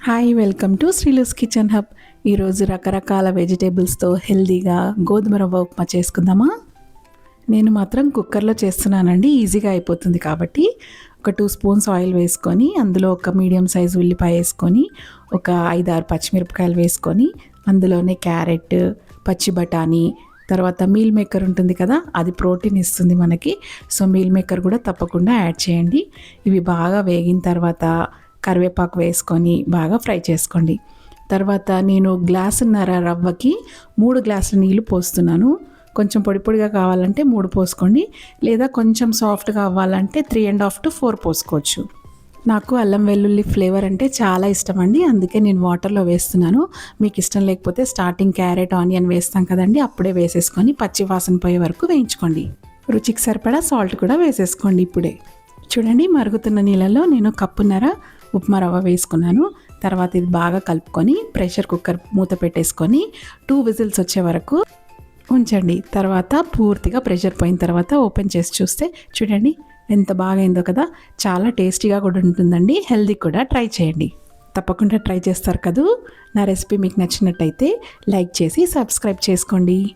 Hi, welcome to Sreelu's kitchen hub. ఈరోజు రకరకాల వెజిటేబుల్స్తో హెల్తీగా గోధుమ రవ్వ ఉప్మా చేసుకుందామా? నేను మాత్రం కుక్కర్లో చేస్తున్నానండి, ఈజీగా అయిపోతుంది కాబట్టి. ఒక 2 స్పూన్స్ ఆయిల్ వేసుకొని అందులో ఒక మీడియం సైజు ఉల్లిపాయ వేసుకొని ఒక 5-6 పచ్చిమిరపకాయలు వేసుకొని అందులోనే క్యారెట్, పచ్చి బఠానీ, తర్వాత మీల్ మేకర్ ఉంటుంది కదా, అది ప్రోటీన్ ఇస్తుంది మనకి. సో మీల్ మేకర్ కూడా తప్పకుండా యాడ్ చేయండి. ఇవి బాగా వేగిన తర్వాత కరివేపాకు వేసుకొని బాగా ఫ్రై చేసుకోండి. తర్వాత నేను గ్లాసున్నర రవ్వకి 3 గ్లాసుల నీళ్ళు పోస్తున్నాను. కొంచెం పొడి పొడిగా కావాలంటే 3 పోసుకోండి, లేదా కొంచెం సాఫ్ట్గా అవ్వాలంటే 3.5 to 4 పోసుకోవచ్చు. నాకు అల్లం వెల్లుల్లి ఫ్లేవర్ అంటే చాలా ఇష్టం అండి, అందుకే నేను వాటర్లో వేస్తున్నాను. మీకు ఇష్టం లేకపోతే స్టార్టింగ్ క్యారెట్, ఆనియన్ వేస్తాం కదండి, అప్పుడే వేసేసుకొని పచ్చి వాసన పోయే వరకు వేయించుకోండి. రుచికి సరిపడా సాల్ట్ కూడా వేసేసుకోండి. ఇప్పుడే చూడండి, మరుగుతున్న నీళ్ళలో నేను కప్పున్నర ఉప్మా రవ్వ వేసుకున్నాను. తర్వాత ఇది బాగా కలుపుకొని ప్రెషర్ కుక్కర్ మూత పెట్టేసుకొని 2 విజిల్స్ వచ్చే వరకు ఉంచండి. తర్వాత పూర్తిగా ప్రెషర్ పోయిన తర్వాత ఓపెన్ చేసి చూస్తే చూడండి ఎంత బాగా అయిందో కదా. చాలా టేస్టీగా కూడా ఉంటుందండి, హెల్దీ కూడా. ట్రై చేయండి, తప్పకుండా ట్రై చేస్తారు కదూ. నా రెసిపీ మీకు నచ్చినట్టయితే లైక్ చేసి సబ్స్క్రైబ్ చేసుకోండి.